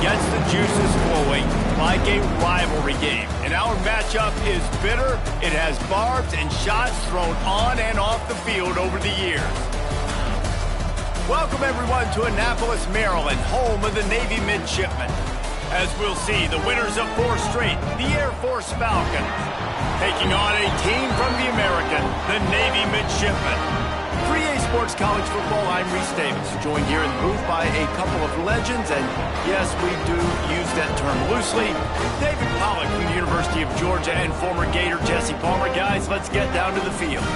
gets the juices flowing like a rivalry game. And our matchup is bitter. It has barbs and shots thrown on and off the field over the years. Welcome, everyone, to Annapolis, Maryland, home of the Navy Midshipmen. As we'll see, the winners of 4 straight, the Air Force Falcons, taking on a team from the American, the Navy Midshipmen. 3A Sports College Football, I'm Reese Davis, joined here in the booth by a couple of legends, and yes, we do use that term loosely. David Pollack from the University of Georgia and former Gator Jesse Palmer. Guys, let's get down to the field.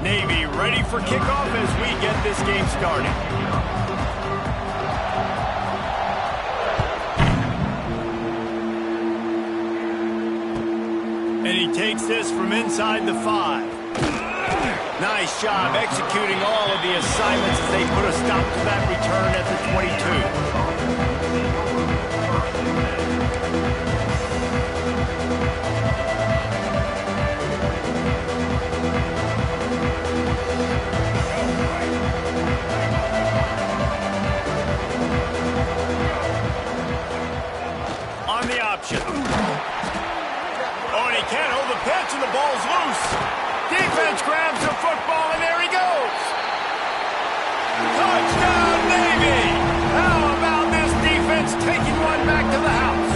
Navy ready for kickoff as we get this game started. And he takes this from inside the 5. Nice job executing all of the assignments as they put a stop to that return at the 22. On the option. Oh, and he can't hold the pitch, and the ball's loose. Defense grabs the football, and there he goes. Touchdown, Navy! How about this defense taking one back to the house?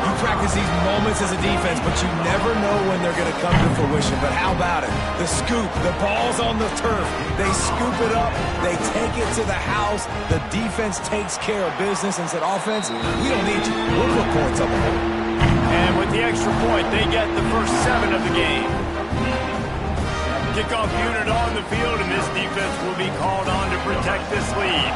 You practice these moments as a defense, but you never know when they're going to come to fruition. But how about it? The scoop, the ball's on the turf. They scoop it up. They take it to the house. The defense takes care of business and said, offense, we don't need you. We'll put points on the board. And with the extra point, they get the first 7 of the game. Kickoff unit on the field, and this defense will be called on to protect this lead.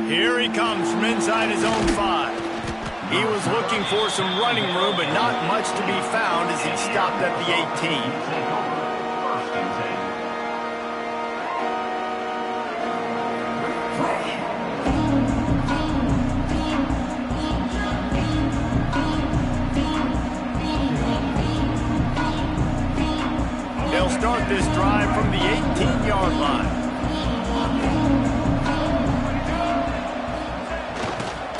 Here he comes from inside his own 5. He was looking for some running room, but not much to be found as he stopped at the 18. They'll start this drive from the 18-yard line.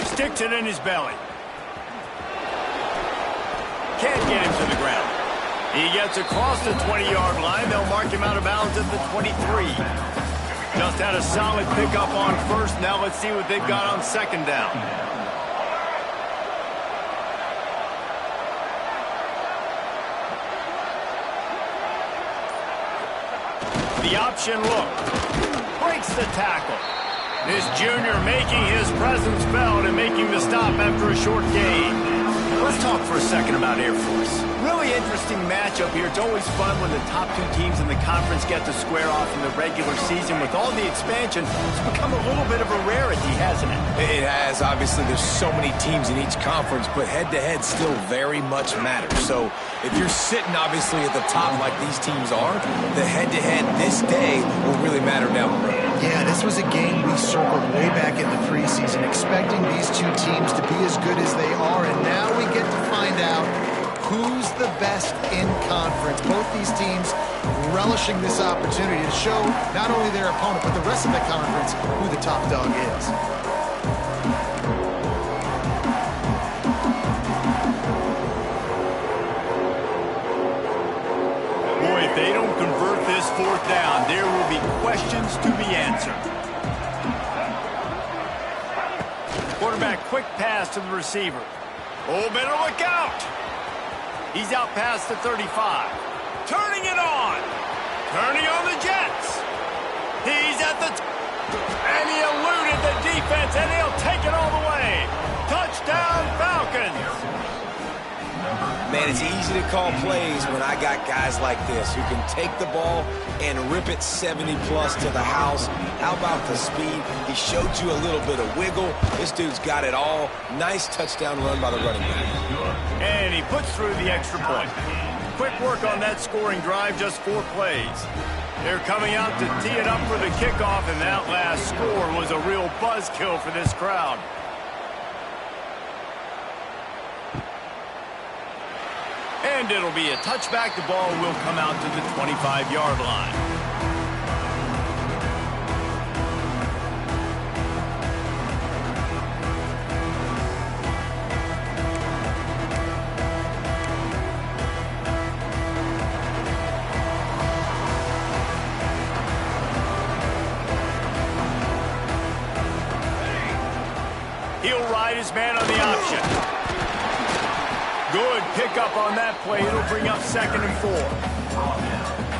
Sticks it in his belly. Can't get him to the ground. He gets across the 20-yard line. They'll mark him out of bounds at the 23. Just had a solid pickup on first. Now let's see what they've got on second down. The option look. Breaks the tackle. This junior making his presence felt and making the stop after a short gain. Let's talk for a second about Air Force. Really interesting matchup here. It's always fun when the top 2 teams in the conference get to square off in the regular season. With all the expansion, it's become a little bit of a rarity, hasn't it? It has. Obviously, there's so many teams in each conference, but head-to-head still very much matters. So if you're sitting, obviously, at the top like these teams are, the head-to-head this day will really matter down the road. Yeah, this was a game we circled way back in the preseason, expecting these 2 teams to be as good as they are, and now we get to find out who's the best in conference. Both these teams relishing this opportunity to show not only their opponent, but the rest of the conference who the top dog is. Boy, if they don't convert this 4th down, there will be questions to be answered. Quarterback quick pass to the receiver. Oh, better look out. He's out past the 35. Turning it on. Turning on the Jets. He's at the... and he eluded the defense, and he'll take it all the way. Touchdown, Falcons. Man, it's easy to call plays when I got guys like this who can take the ball and rip it 70-plus to the house. How about the speed? He showed you a little bit of wiggle. This dude's got it all. Nice touchdown run by the running back. And he puts through the extra point. Quick work on that scoring drive, just 4 plays. They're coming out to tee it up for the kickoff, and that last score was a real buzzkill for this crowd. And it'll be a touchback. The ball will come out to the 25-yard line. He'll ride his man on the option. Good pickup on that play. It'll bring up 2nd and 4.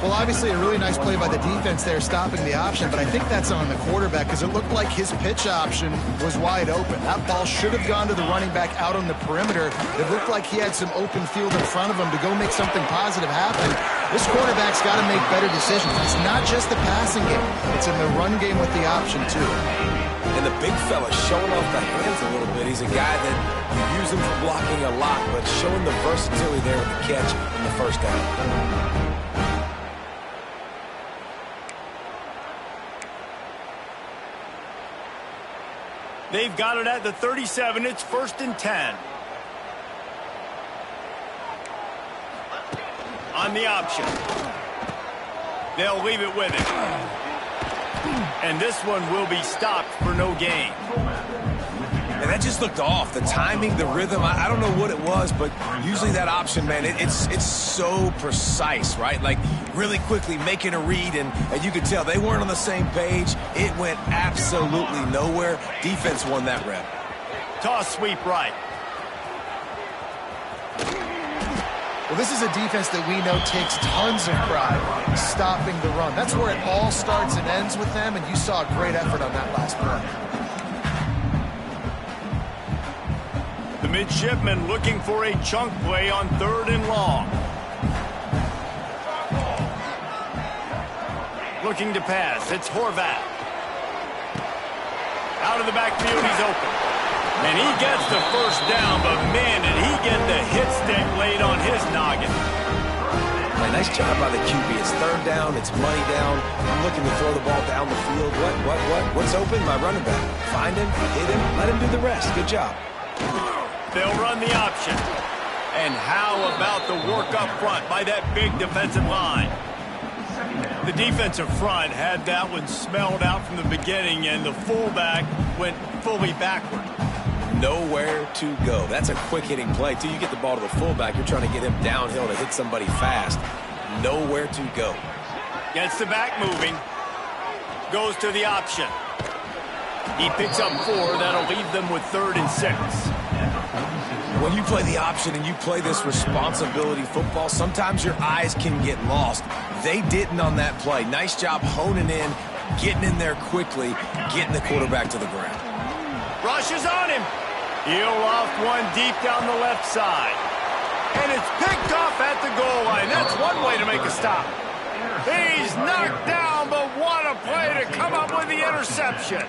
Well, obviously a really nice play by the defense there, stopping the option, but I think that's on the quarterback because it looked like his pitch option was wide open. That ball should have gone to the running back out on the perimeter. It looked like he had some open field in front of him to go make something positive happen. This quarterback's got to make better decisions. It's not just the passing game. It's in the run game with the option, too. And the big fella showing off the hands a little bit. He's a guy that you use him for blocking a lot, but showing the versatility there with the catch in the first down. They've got it at the 37. It's 1st and 10. On the option. They'll leave it with him. And this one will be stopped for no gain. And that just looked off. The timing, the rhythm, I don't know what it was, but usually that option, man, it's so precise, right? Like really quickly making a read, and you could tell they weren't on the same page. It went absolutely nowhere. Defense won that rep. Toss sweep right. Well, this is a defense that we know takes tons of pride stopping the run. That's where it all starts and ends with them, and you saw a great effort on that last play. The midshipman looking for a chunk play on 3rd and long. Looking to pass. It's Horvath. Out of the backfield, he's open. And he gets the first down, but man, did he get the hit stick laid on his noggin. Nice job by the QB. It's 3rd down. It's money down. I'm looking to throw the ball down the field. What's open? My running back. Find him, hit him, let him do the rest. Good job. They'll run the option. And how about the work up front by that big defensive line? The defensive front had that one smelled out from the beginning, and the fullback went fully backward. Nowhere to go. That's a quick-hitting play. Till you get the ball to the fullback, you're trying to get him downhill to hit somebody fast. Nowhere to go. Gets the back moving. Goes to the option. He picks up 4. That'll leave them with 3rd and 6. When you play the option and you play this responsibility football, sometimes your eyes can get lost. They didn't on that play. Nice job honing in, getting in there quickly, getting the quarterback to the ground. Rushes on him. He'll loft one deep down the left side. And it's picked off at the goal line. That's one way to make a stop. He's knocked down, but what a play to come up with the interception.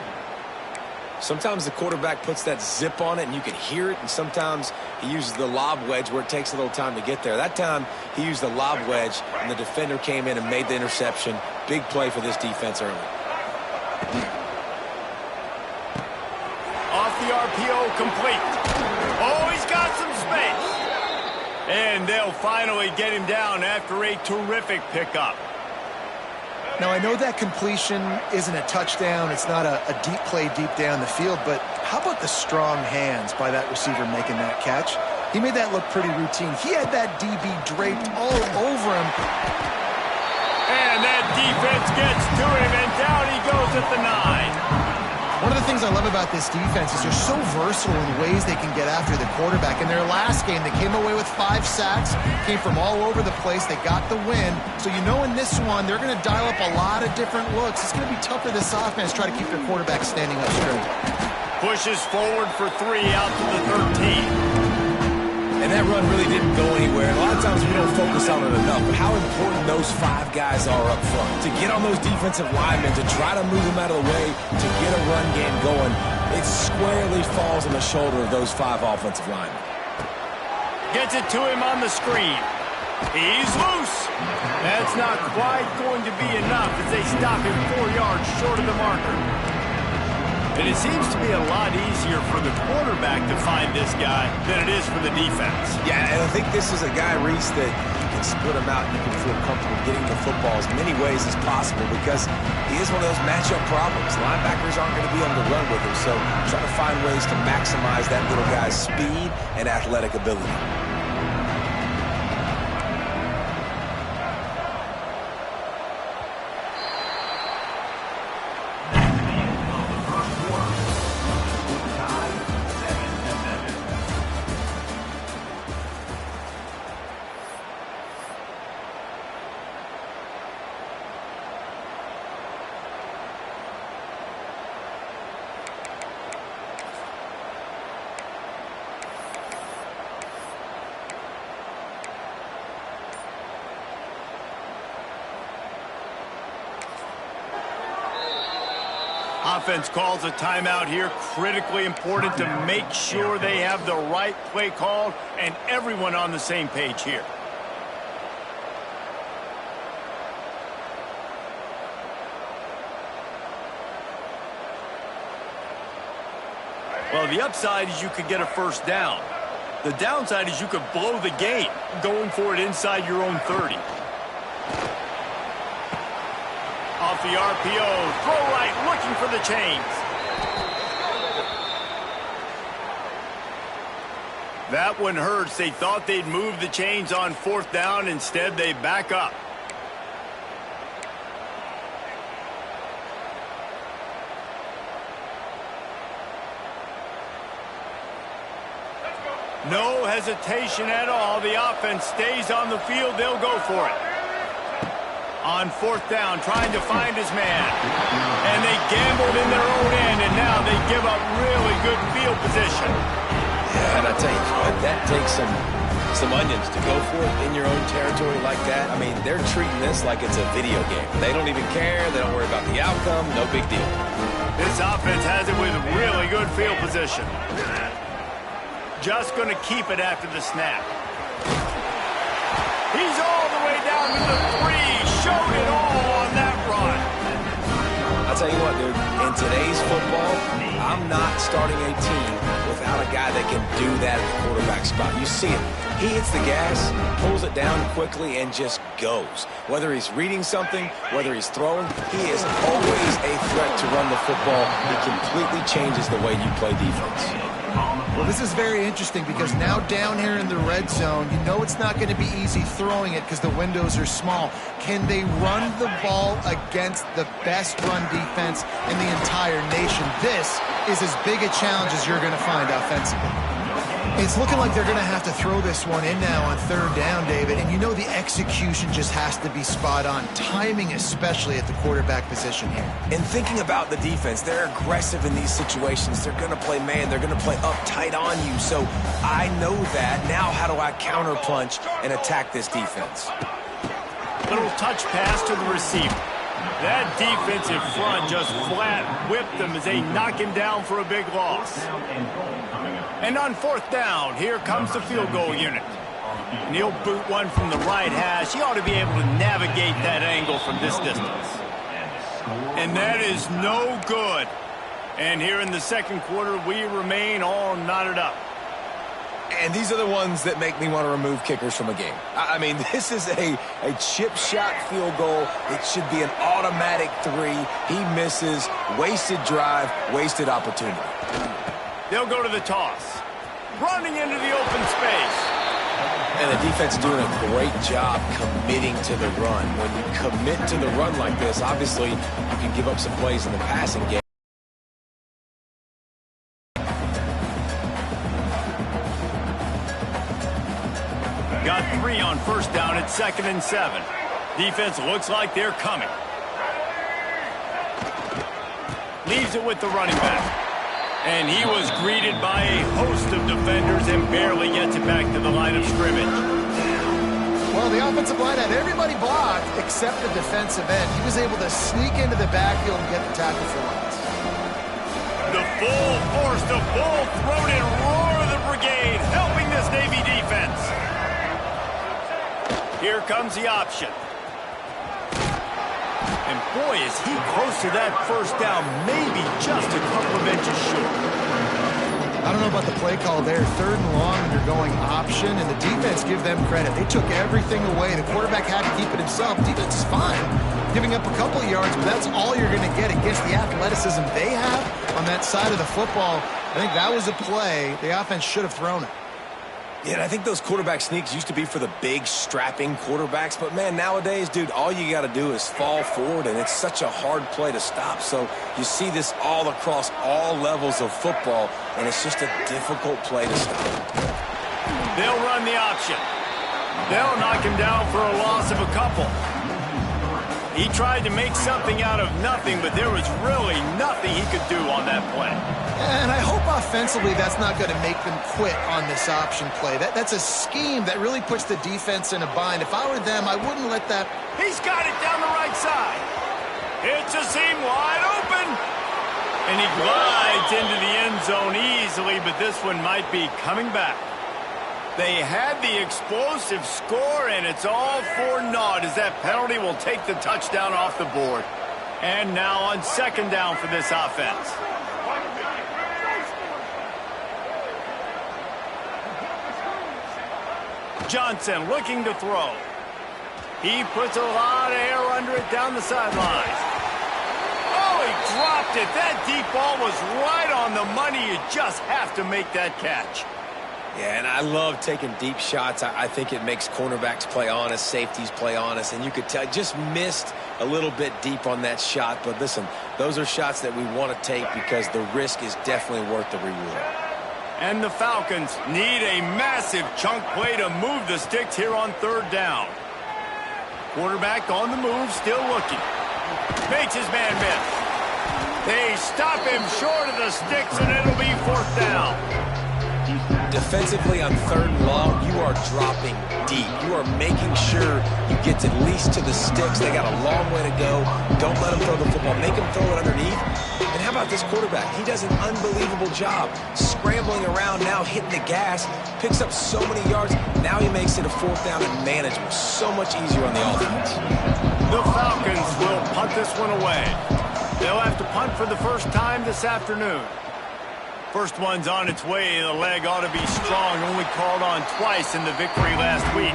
Sometimes the quarterback puts that zip on it and you can hear it, and sometimes he uses the lob wedge where it takes a little time to get there. That time he used the lob wedge and the defender came in and made the interception. Big play for this defense early. Off the RPO, complete. Oh, he's got some space. And they'll finally get him down after a terrific pickup. Now, I know that completion isn't a touchdown. It's not a deep play deep down the field, but how about the strong hands by that receiver making that catch? He made that look pretty routine. He had that DB draped all over him. And that defense gets to him, and down he goes at the 9. One of the things I love about this defense is they're so versatile in ways they can get after the quarterback. In their last game, they came away with 5 sacks, came from all over the place. They got the win. So you know in this one, they're going to dial up a lot of different looks. It's going to be tough for this offense to try to keep their quarterback standing up straight. Pushes forward for 3 out to the 13. And that run really didn't go anywhere. And a lot of times we don't focus on it enough, but how important those 5 guys are up front. To get on those defensive linemen, to try to move them out of the way, to get a run game going, it squarely falls on the shoulder of those 5 offensive linemen. Gets it to him on the screen. He's loose. That's not quite going to be enough as they stop him 4 yards short of the marker. And it seems to be a lot easier for the quarterback to find this guy than it is for the defense. Yeah, and I think this is a guy, Reese, that you can split him out. You can feel comfortable getting the football as many ways as possible because he is one of those matchup problems. Linebackers aren't going to be able to run with him, so try to find ways to maximize that little guy's speed and athletic ability. Offense calls a timeout here. Critically important to make sure they have the right play called and everyone on the same page here. Well, the upside is you could get a first down. The downside is you could blow the game going for it inside your own 30. Off the RPO, throw right, looking for the chains. That one hurts. They thought they'd move the chains on fourth down. Instead, they back up. No hesitation at all. The offense stays on the field. They'll go for it. On fourth down, trying to find his man. And they gambled in their own end, and now they give up really good field position. Yeah, and I tell you what, that takes some onions to go for it in your own territory like that. I mean, they're treating this like it's a video game. They don't even care. They don't worry about the outcome. No big deal. This offense has it with really good field position. Just going to keep it after the snap. He's all the way down to the 3. Showed it all on that run. I'll tell you what, dude. In today's football, I'm not starting a team without a guy that can do that at the quarterback spot. You see it. He hits the gas, pulls it down quickly, and just goes. Whether he's reading something, whether he's throwing, he is always a threat to run the football. He completely changes the way you play defense. Well, this is very interesting because now down here in the red zone, you know it's not going to be easy throwing it because the windows are small. Can they run the ball against the best run defense in the entire nation? This is as big a challenge as you're going to find offensively. It's looking like they're going to have to throw this one in now on third down, David. And you know the execution just has to be spot on. Timing especially at the quarterback position here. And thinking about the defense, they're aggressive in these situations. They're going to play man. They're going to play up tight on you. So I know that. Now how do I counterpunch and attack this defense? Little touch pass to the receiver. That defensive front just flat whipped them as they knock him down for a big loss. And on fourth down, here comes the field goal unit. And he'll boot one from the right hash. He ought to be able to navigate that angle from this distance. And that is no good. And here in the second quarter, we remain all knotted up. And these are the ones that make me want to remove kickers from a game. I mean, this is a chip shot field goal. It should be an automatic 3. He misses. Wasted drive, wasted opportunity. They'll go to the toss. Running into the open space. And the defense doing a great job committing to the run. When you commit to the run like this, obviously you can give up some plays in the passing game. Got 3 on first down at 2nd and 7. Defense looks like they're coming. Leaves it with the running back. And he was greeted by a host of defenders and barely gets it back to the line of scrimmage. Well, the offensive line had everybody blocked except the defensive end. He was able to sneak into the backfield and get the tackle for loss. The full force, the full-throated roar of the brigade helping this Navy defense. Here comes the option. And boy, is he close to that first down, maybe just a couple of inches short. I don't know about the play call there. 3rd and long, and they're going option, and the defense, give them credit. They took everything away. The quarterback had to keep it himself. Defense is fine, giving up a couple of yards, but that's all you're going to get against the athleticism they have on that side of the football. I think that was a play the offense should have thrown it. Yeah, and I think those quarterback sneaks used to be for the big, strapping quarterbacks. But, man, nowadays, dude, all you got to do is fall forward, and it's such a hard play to stop. So you see this all across all levels of football, and it's just a difficult play to stop. They'll run the option. They'll knock him down for a loss of a couple. He tried to make something out of nothing, but there was really nothing he could do on that play. And I hope offensively that's not going to make them quit on this option play. That's a scheme that really puts the defense in a bind. If I were them, I wouldn't let that... He's got it down the right side. It's a seam wide open. And he glides into the end zone easily, but this one might be coming back. They had the explosive score, and it's all for naught as that penalty will take the touchdown off the board. And now on 2nd down for this offense. Johnson looking to throw. He puts a lot of air under it down the sidelines. Oh, he dropped it. That deep ball was right on the money. You just have to make that catch. Yeah, and I love taking deep shots. I think it makes cornerbacks play honest, safeties play honest, and you could tell just missed a little bit deep on that shot. But listen, those are shots that we want to take because the risk is definitely worth the reward. And the Falcons need a massive chunk play to move the sticks here on 3rd down. Quarterback on the move, still looking. Makes his man miss. They stop him short of the sticks, and it'll be 4th down. Defensively on 3rd and long, you are dropping deep. You are making sure you get at least to the sticks. They got a long way to go. Don't let them throw the football. Make them throw it underneath. And how about this quarterback? He does an unbelievable job scrambling around now, hitting the gas, picks up so many yards. Now he makes it a 4th down and manageable. So much easier on the offense. The Falcons will punt this one away. They'll have to punt for the first time this afternoon. First one's on its way. The leg ought to be strong. Only called on twice in the victory last week.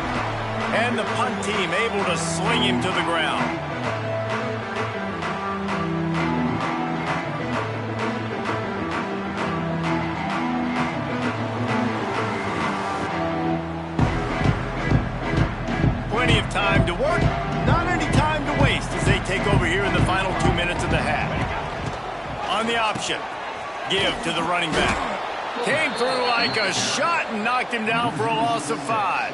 And the punt team able to sling him to the ground. Plenty of time to work. Not any time to waste as they take over here in the final 2 minutes of the half. On the option. Give to the running back. Came through like a shot and knocked him down for a loss of 5.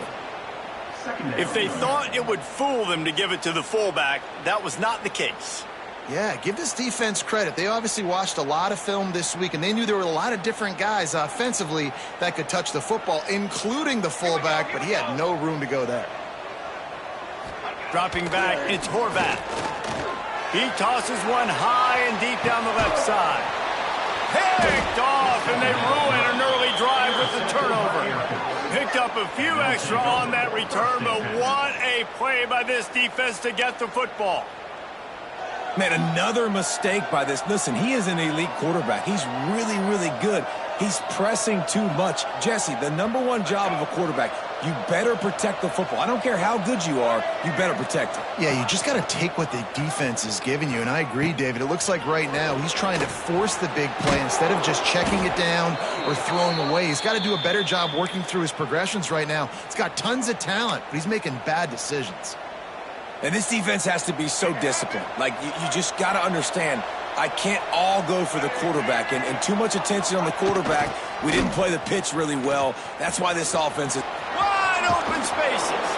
If they thought it would fool them to give it to the fullback, that was not the case. Yeah, give this defense credit. They obviously watched a lot of film this week, and they knew there were a lot of different guys offensively that could touch the football, including the fullback, but he had no room to go there. Dropping back, it's Horvath. He tosses one high and deep down the left side. Picked off, and they ruin an early drive with the turnover. Picked up a few extra on that return, but what a play by this defense to get the football. Man, another mistake by this. Listen, he is an elite quarterback. He's really, really good. He's pressing too much. Jesse, the #1 job of a quarterback, you better protect the football. I don't care how good you are, you better protect it. Yeah, you just got to take what the defense is giving you, and I agree, David. It looks like right now he's trying to force the big play instead of just checking it down or throwing away. He's got to do a better job working through his progressions right now. He's got tons of talent, but he's making bad decisions. And this defense has to be so disciplined. Like, you just got to understand, I can't all go for the quarterback. And too much attention on the quarterback. We didn't play the pitch really well. That's why this offense is... Wide open spaces.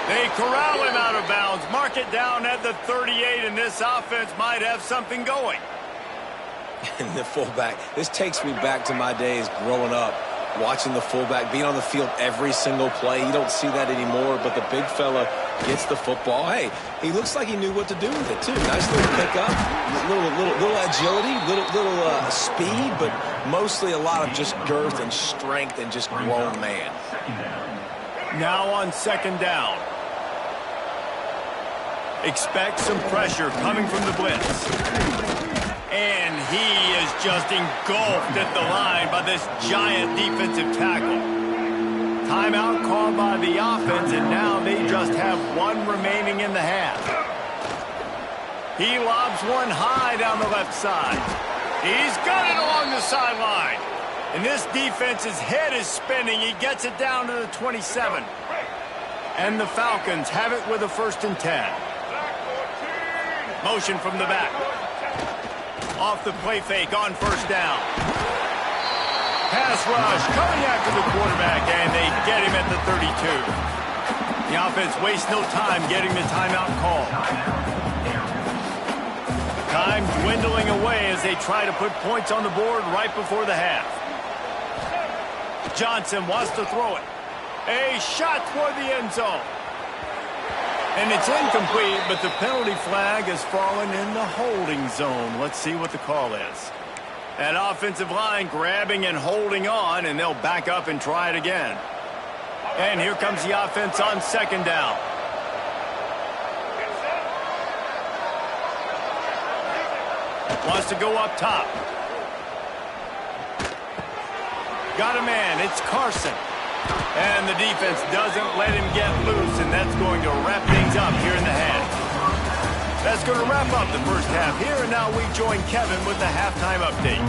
They corral him out of bounds. Mark it down at the 38, and this offense might have something going. And the fullback. This takes me back to my days growing up, watching the fullback, being on the field every single play. You don't see that anymore, but the big fella gets the football. Hey, he looks like he knew what to do with it, too. Nice little pickup, little agility, little speed, but mostly a lot of just girth and strength and just grown man. Now on 2nd down. Expect some pressure coming from the blitz. And he is just engulfed at the line by this giant defensive tackle. Timeout called by the offense, and now they just have one remaining in the half. He lobs one high down the left side. He's got it along the sideline. And this defense's head is spinning. He gets it down to the 27. And the Falcons have it with a 1st and 10. Motion from the back. Off the play fake on 1st down. Pass rush coming after the quarterback, and they get him at the 32. The offense wastes no time getting the timeout call. Time dwindling away as they try to put points on the board right before the half. Johnson wants to throw it. A shot toward the end zone. And it's incomplete, but the penalty flag has fallen in the holding zone. Let's see what the call is. That offensive line grabbing and holding on, and they'll back up and try it again. And here comes the offense on 2nd down. Wants to go up top. Got a man. It's Carson. And the defense doesn't let him get loose, and that's going to wrap things up here in the half. That's going to wrap up the 1st half here, and now we join Kevin with the halftime update.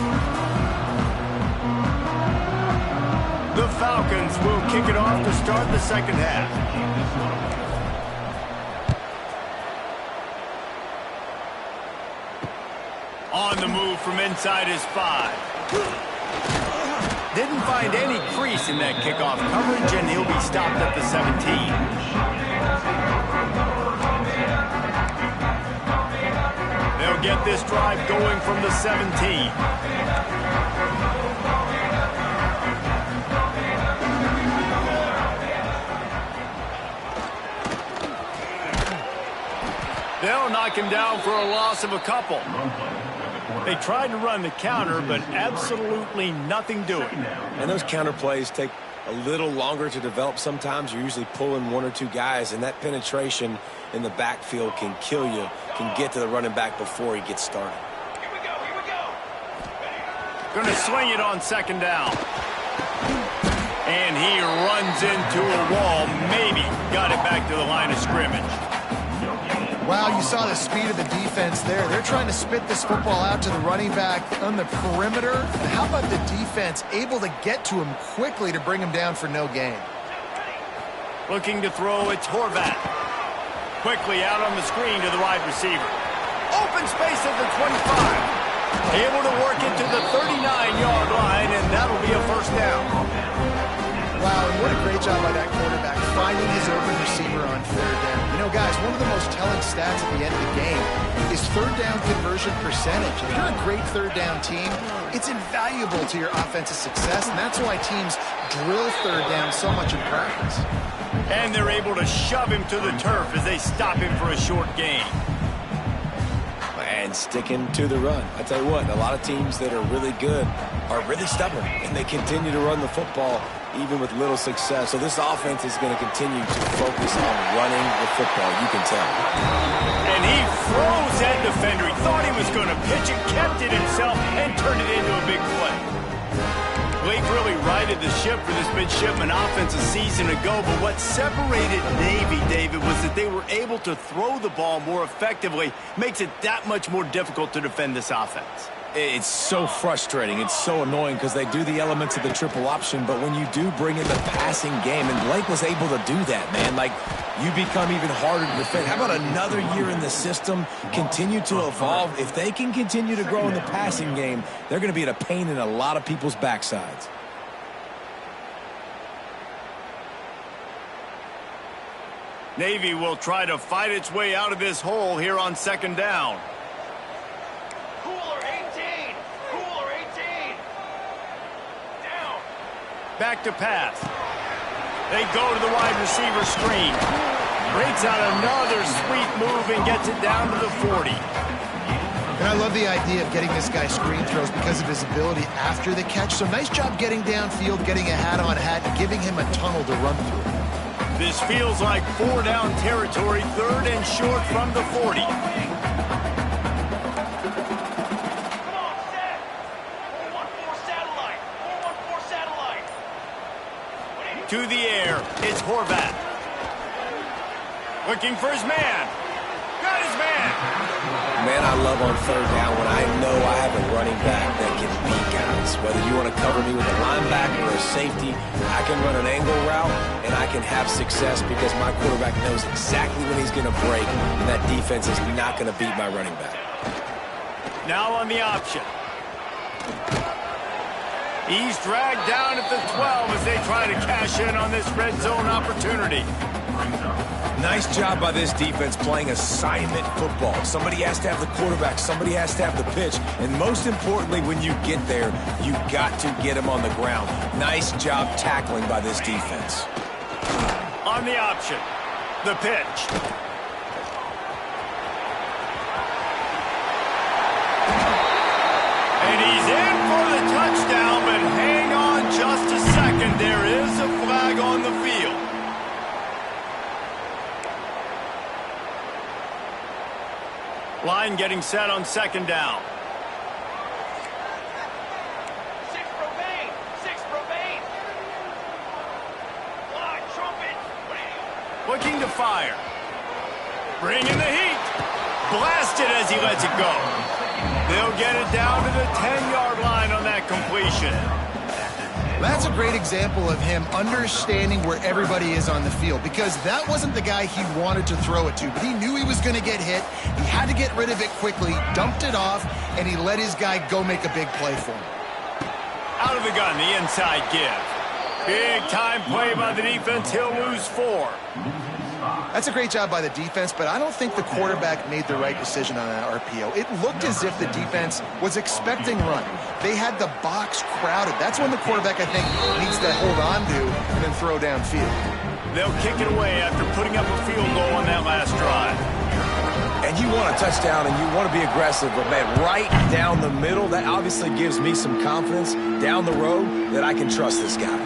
The Falcons will kick it off to start the 2nd half. On the move from inside his 5. Didn't find any crease in that kickoff coverage, and he'll be stopped at the 17. They'll get this drive going from the 17. They'll knock him down for a loss of a couple. They tried to run the counter, but absolutely nothing doing. And those counter plays take a little longer to develop sometimes. You're usually pulling 1 or 2 guys, and that penetration in the backfield can kill you, can get to the running back before he gets started. Here we go. Going to swing it on 2nd down. And he runs into a wall. Maybe got it back to the line of scrimmage. Wow, you saw the speed of the defense there. They're trying to spit this football out to the running back on the perimeter. And how about the defense able to get to him quickly to bring him down for no gain? Looking to throw, it's Horvat. Quickly out on the screen to the wide receiver. Open space at the 25. Able to work it to the 39-yard line, and that'll be a 1st down. Wow, and what a great job by that quarterback, finding his open receiver on 3rd down. You know, guys, one of the most telling stats at the end of the game is 3rd down conversion percentage. If you're a great 3rd down team, it's invaluable to your offensive success, and that's why teams drill 3rd down so much in practice. And they're able to shove him to the turf as they stop him for a short gain. And sticking to the run. I tell you what, a lot of teams that are really good are really stubborn, and they continue to run the football even with little success. So this offense is going to continue to focus on running the football, you can tell. And he froze that defender. He thought he was going to pitch it, kept it himself, and turned it into a big play. Blake really righted the ship for this midshipman offense a season ago, but what separated Navy, David, was that they were able to throw the ball more effectively. Makes it that much more difficult to defend this offense. It's so frustrating. It's so annoying because they do the elements of the triple option, but when you do bring in the passing game, and Blake was able to do that, man, like, you become even harder to defend. How about another year in the system, continue to evolve? If they can continue to grow in the passing game, they're going to be a pain in a lot of people's backsides. Navy will try to fight its way out of this hole here on 2nd down. Back to pass. They go to the wide receiver screen. Breaks out another sweet move and gets it down to the 40. And I love the idea of getting this guy screen throws because of his ability after the catch. So nice job getting downfield, getting a hat-on hat, and giving him a tunnel to run through. This feels like 4-down territory, 3rd and short from the 40. To the air, it's Horvat. Looking for his man. Got his man. Man, I love on 3rd down when I know I have a running back that can beat guys. Whether you want to cover me with a linebacker or a safety, I can run an angle route, and I can have success because my quarterback knows exactly when he's going to break, and that defense is not going to beat my running back. Now on the option. He's dragged down at the 12 as they try to cash in on this red zone opportunity. Nice job by this defense playing assignment football. Somebody has to have the quarterback, somebody has to have the pitch, and most importantly, when you get there, you got to get him on the ground. Nice job tackling by this defense. On the option, the pitch. And he's in for the touchdown, but hang on just a second. There is a flag on the field. Line getting set on 2nd down. 6 Provane. 6 Provane. Fly, trumpet. Looking to fire. Bringing the heat. Blasted as he lets it go. They'll get it down to the 10-yard line on that completion. That's a great example of him understanding where everybody is on the field, because that wasn't the guy he wanted to throw it to, but he knew he was going to get hit. He had to get rid of it quickly, dumped it off, and he let his guy go make a big play for him. Out of the gun, the inside give. Big time play by the defense. He'll lose 4. That's a great job by the defense, but I don't think the quarterback made the right decision on that RPO. It looked as if the defense was expecting run. They had the box crowded. That's when the quarterback, I think, needs to hold on to and then throw downfield. They'll kick it away after putting up a field goal on that last drive. And you want a touchdown and you want to be aggressive, but man, right down the middle, that obviously gives me some confidence down the road that I can trust this guy.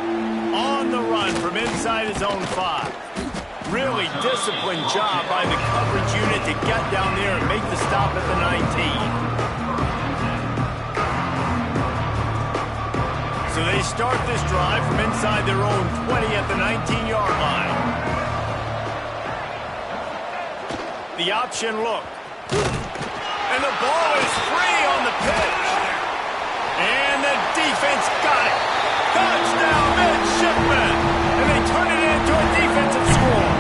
On the run from inside his own 5. Really disciplined job by the coverage unit to get down there and make the stop at the 19. So they start this drive from inside their own 20 at the 19-yard line. The option look. And the ball is free on the pitch. And the defense got it. Touchdown, Midshipman. And they turn it into a defensive score.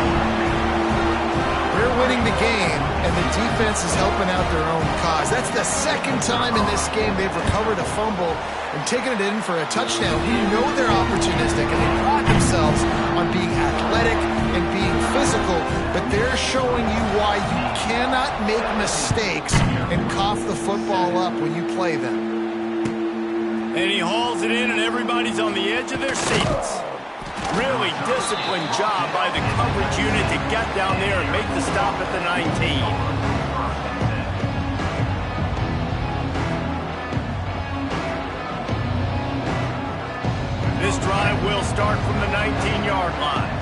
We're winning the game, and the defense is helping out their own cause. That's the 2nd time in this game they've recovered a fumble and taken it in for a touchdown. We know they're opportunistic, and they pride themselves on being athletic and being physical, but they're showing you why you cannot make mistakes and cough the football up when you play them. And he hauls it in, and everybody's on the edge of their seats. Really disciplined job by the coverage unit to get down there and make the stop at the 19. This drive will start from the 19-yard line.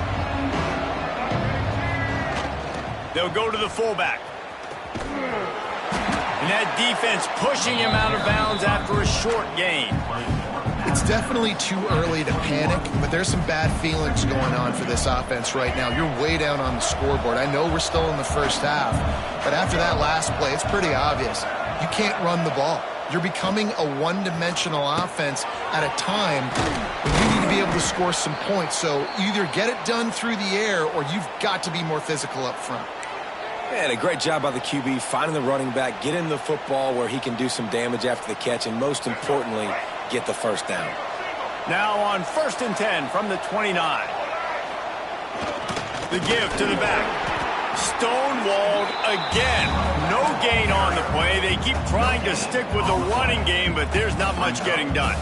They'll go to the fullback. And that defense pushing him out of bounds after a short gain. It's definitely too early to panic, but there's some bad feelings going on for this offense right now. You're way down on the scoreboard. I know we're still in the first half, but after that last play, it's pretty obvious. You can't run the ball. You're becoming a one-dimensional offense at a time when you need to be able to score some points. So either get it done through the air or you've got to be more physical up front. And a great job by the QB, finding the running back, getting the football where he can do some damage after the catch, and most importantly, get the 1st down. Now on 1st and 10 from the 29. The give to the back. Stonewalled again. No gain on the play. They keep trying to stick with the running game, but there's not much getting done.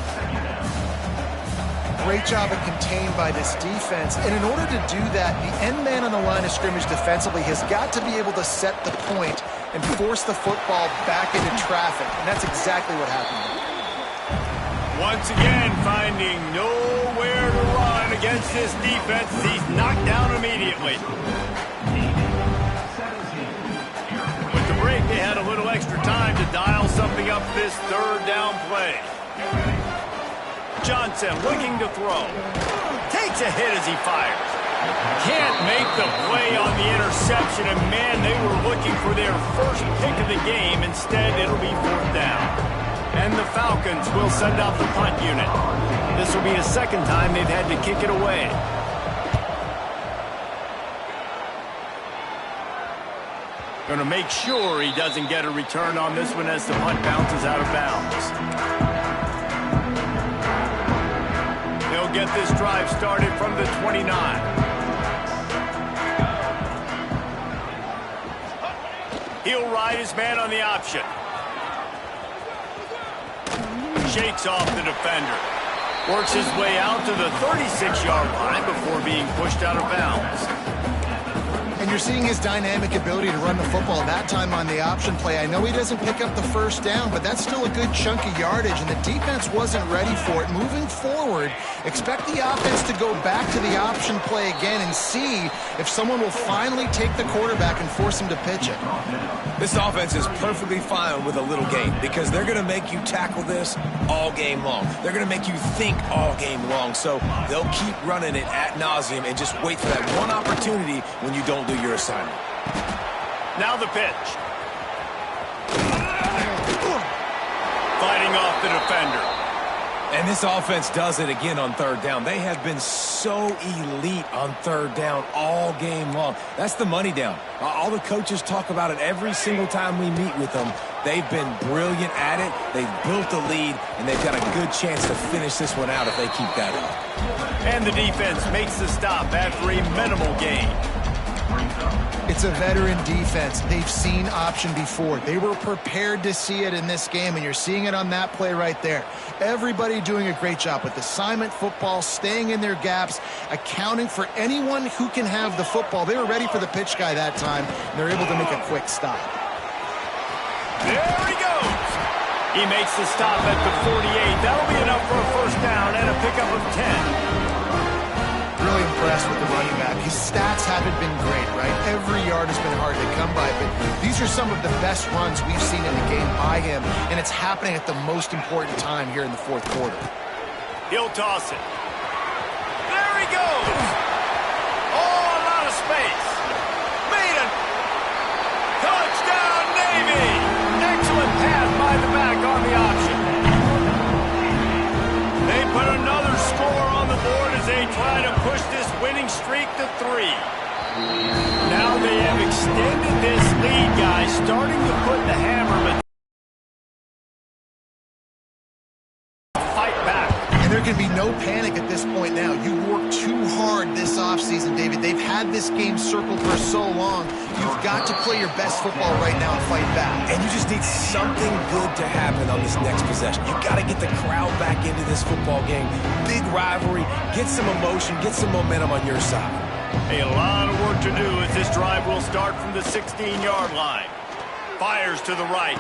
Great job of contained by this defense. And in order to do that, the end man on the line of scrimmage defensively has got to be able to set the point and force the football back into traffic. And that's exactly what happened. Once again, finding nowhere to run against this defense. He's knocked down immediately. With the break, they had a little extra time to dial something up this third down play. Johnson looking to throw. Takes a hit as he fires. Can't make the play on the interception, and man, they were looking for their first pick of the game. Instead, it'll be fourth down. And the Falcons will send out the punt unit. This will be the second time they've had to kick it away. Going to make sure he doesn't get a return on this one as the punt bounces out of bounds. They'll get this drive started from the 29. He'll ride his man on the option. Shakes off the defender. Works his way out to the 36-yard line before being pushed out of bounds. And you're seeing his dynamic ability to run the football, that time on the option play. I know he doesn't pick up the first down, but that's still a good chunk of yardage, and the defense wasn't ready for it. Moving forward, expect the offense to go back to the option play again and see if someone will finally take the quarterback and force him to pitch it. This offense is perfectly fine with a little game because they're going to make you tackle this all game long. They're going to make you think all game long, so they'll keep running it ad nauseum and just wait for that one opportunity when you don't do your assignment. Now the pitch. Fighting off the defender. And this offense does it again on third down. They have been so elite on third down all game long. That's the money down. All the coaches talk about it every single time we meet with them. They've been brilliant at it. They've built a lead, and they've got a good chance to finish this one out if they keep that up. And the defense makes the stop after a minimal gain. It's a veteran defense. They've seen option before. They were prepared to see it in this game, and you're seeing it on that play right there. Everybody doing a great job with assignment football, staying in their gaps, accounting for anyone who can have the football. They were ready for the pitch guy that time, and they're able to make a quick stop. There he goes. He makes the stop at the 48. That'll be enough for a first down and a pickup of 10. Really impressed with the running back. His stats haven't been great, right? Every yard has been hard to come by, but these are some of the best runs we've seen in the game by him, and it's happening at the most important time here in the fourth quarter. He'll toss it. There he goes. Oh, a lot of space. Made it. Touchdown, Navy. Excellent pass by the back on the option. They put another score on the board as they try to push this winning streak to 3. Now they have extended this lead, guys, starting to put the hammer, but fight back. And there can be no panic at this point now. You worked too hard this offseason, David. They've had this game circled for so long. You've got to play your best football right now and fight back. And you just need something good to happen on this next possession. You got to get the crowd back into this football game. Big rivalry. Get some emotion. Get some momentum on your side. A lot of work to do as this drive will start from the 16-yard line. Fires to the right.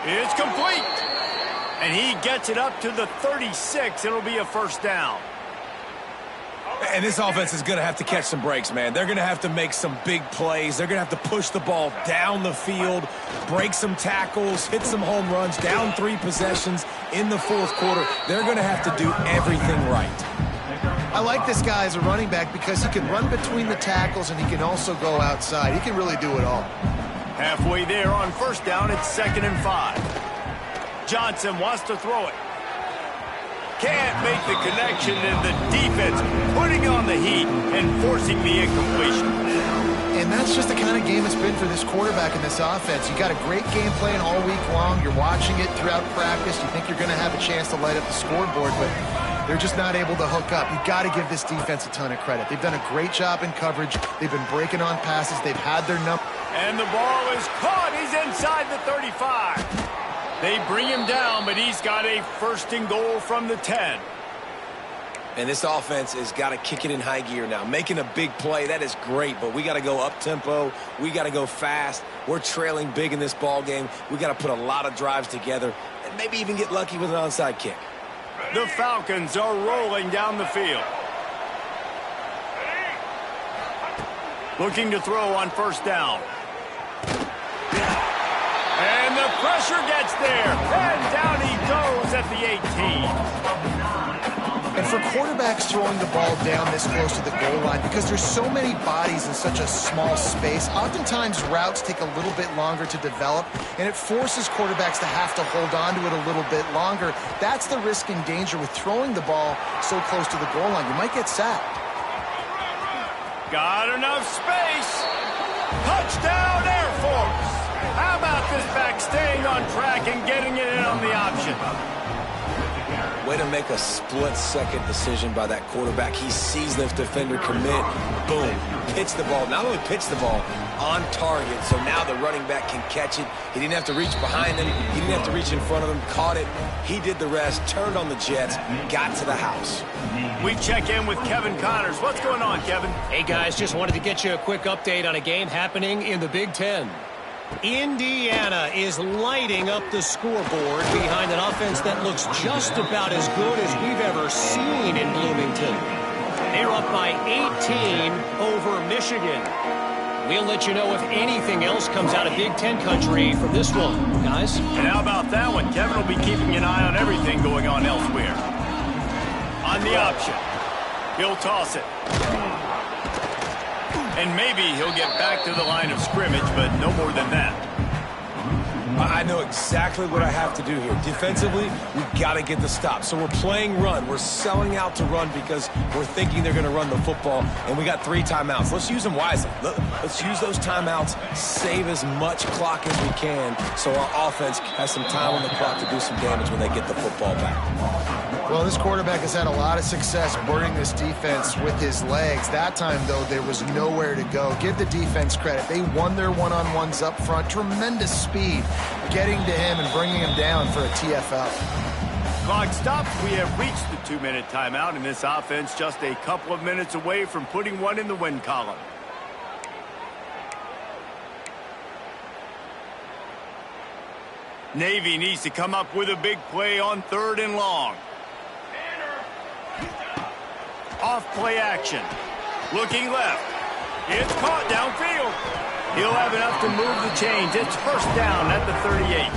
It's complete. And he gets it up to the 36. It'll be a first down. And this offense is going to have to catch some breaks, man. They're going to have to make some big plays. They're going to have to push the ball down the field, break some tackles, hit some home runs, down 3 possessions in the fourth quarter. They're going to have to do everything right. I like this guy as a running back because he can run between the tackles and he can also go outside. He can really do it all. Halfway there on first down, it's 2nd and 5. Johnson wants to throw it. Can't make the connection, and the defense putting on the heat and forcing the incompletion. And that's just the kind of game it's been for this quarterback in this offense. You got a great game plan all week long. You're watching it throughout practice. You think you're going to have a chance to light up the scoreboard, but they're just not able to hook up. You've got to give this defense a ton of credit. They've done a great job in coverage. They've been breaking on passes. They've had their number. And the ball is caught. He's inside the 35. They bring him down, but he's got a 1st and goal from the 10. And this offense has got to kick it in high gear now. Making a big play, that is great, but we got to go up-tempo. We got to go fast. We're trailing big in this ball game. We got to put a lot of drives together and maybe even get lucky with an onside kick. The Falcons are rolling down the field. Looking to throw on first down. And the pressure gets there. And down he goes at the 18. And for quarterbacks throwing the ball down this close to the goal line, because there's so many bodies in such a small space, oftentimes routes take a little bit longer to develop, and it forces quarterbacks to have to hold on to it a little bit longer. That's the risk and danger with throwing the ball so close to the goal line. You might get sacked. Got enough space. Touchdown, Air Force. How about this back staying on track and getting it in on the option? Way to make a split-second decision by that quarterback. He sees the defender commit. Boom. Pitch the ball. Not only pitch the ball, on target. So now the running back can catch it. He didn't have to reach behind him. He didn't have to reach in front of him. Caught it. He did the rest. Turned on the Jets. Got to the house. We check in with Kevin Connors. What's going on, Kevin? Hey, guys. Just wanted to get you a quick update on a game happening in the Big Ten. Indiana is lighting up the scoreboard behind an offense that looks just about as good as we've ever seen in Bloomington. They're up by 18 over Michigan. We'll let you know if anything else comes out of Big Ten country from this one, guys. And how about that one? Kevin will be keeping an eye on everything going on elsewhere. On the option. He'll toss it. And maybe he'll get back to the line of scrimmage, but no more than that. I know exactly what I have to do here. Defensively, we've got to get the stop. So we're playing run. We're selling out to run because we're thinking they're going to run the football, and we got 3 timeouts. Let's use them wisely. Let's use those timeouts, save as much clock as we can so our offense has some time on the clock to do some damage when they get the football back. Well, this quarterback has had a lot of success burning this defense with his legs. That time, though, there was nowhere to go. Give the defense credit. They won their one-on-ones up front. Tremendous speed getting to him and bringing him down for a TFL. Clock stopped. We have reached the 2-minute timeout, and this offense just a couple of minutes away from putting one in the win column. Navy needs to come up with a big play on 3rd and long. Off play action. Looking left. It's caught downfield. He'll have enough to move the chains. It's first down at the 38.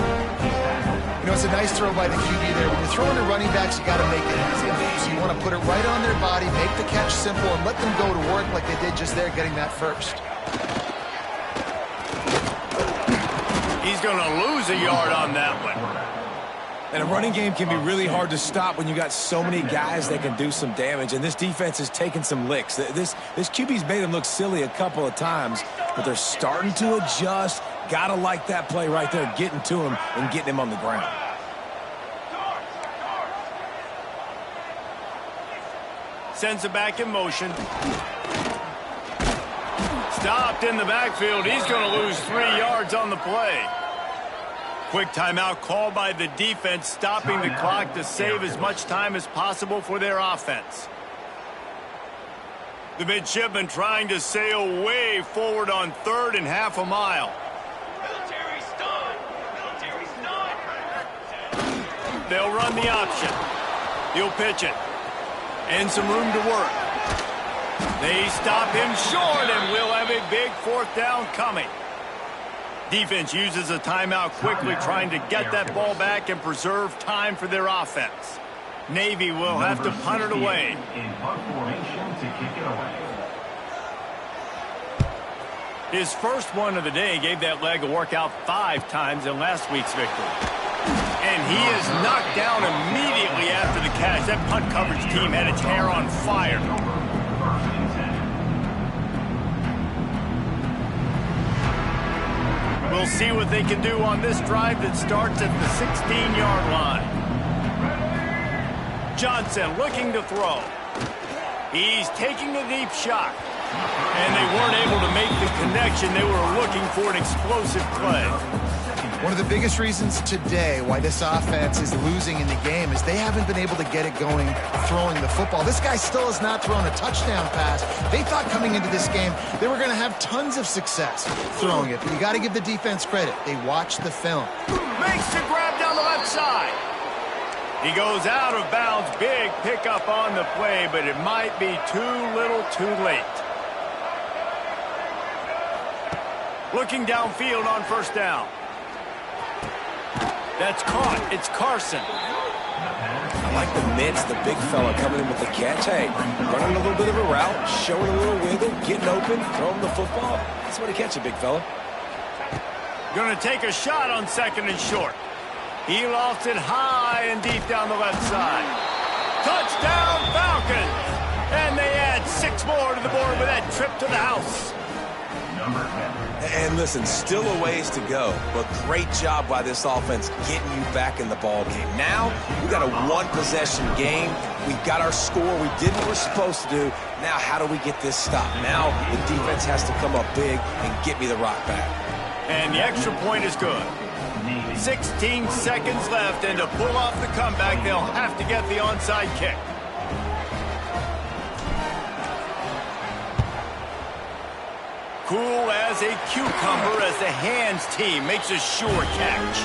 You know, it's a nice throw by the QB there. When you're throwing to running backs, you got to make it easy. So you want to put it right on their body, make the catch simple, and let them go to work like they did just there, getting that first. He's going to lose a yard on that one. And a running game can be really hard to stop when you got so many guys that can do some damage. And this defense has taken some licks. This QB's made him look silly a couple of times, but they're starting to adjust. Gotta like that play right there, getting to him and getting him on the ground. Sends it back in motion. Stopped in the backfield. He's going to lose 3 yards on the play. Quick timeout called by the defense, stopping the clock to save as much time as possible for their offense. The midshipmen trying to sail way forward on 3rd and half a mile. Military stun! Military stun! They'll run the option. He'll pitch it. And some room to work. They stop him short, and we'll have a big 4th down coming. Defense uses a timeout quickly, trying to get that ball back and preserve time for their offense. Navy will have to punt it away. In punt formation to kick it away. His first one of the day gave that leg a workout 5 times in last week's victory. And he is knocked down immediately after the catch. That punt coverage team had its hair on fire. We'll see what they can do on this drive that starts at the 16-yard line. Johnson looking to throw. He's taking a deep shot. And they weren't able to make the connection. They were looking for an explosive play. One of the biggest reasons today why this offense is losing in the game is they haven't been able to get it going throwing the football. This guy still has not thrown a touchdown pass. They thought coming into this game they were going to have tons of success throwing it, but you got to give the defense credit. They watched the film. Makes the grab down the left side. He goes out of bounds. Big pickup on the play, but it might be too little too late. Looking downfield on first down. That's caught. It's Carson. I like the mitts, the big fella coming in with the catch. Hey, running a little bit of a route, showing a little wiggle, getting open, throwing the football. That's what to catch it, big fella. Going to take a shot on 2nd and short. He lofts it high and deep down the left side. Touchdown, Falcons! And they add 6 more to the board with that trip to the house. Number 10. And listen, still a ways to go, but great job by this offense getting you back in the ball game. Now, we got a one-possession game. We got our score. We did what we're supposed to do. Now, how do we get this stopped? Now, the defense has to come up big and get me the rock back. And the extra point is good. 16 seconds left, and to pull off the comeback, they'll have to get the onside kick. Cool as a cucumber as the hands team makes a sure catch.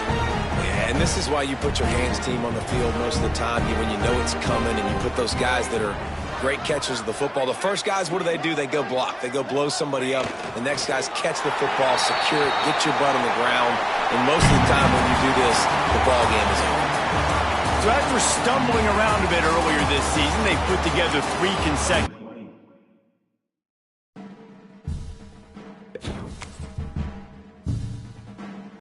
Yeah, and this is why you put your hands team on the field most of the time when you know it's coming, and you put those guys that are great catchers of the football. The first guys, what do? They go block. They go blow somebody up. The next guys catch the football, secure it, get your butt on the ground. And most of the time when you do this, the ball game is over. So after stumbling around a bit earlier this season, they put together 3 consecutive.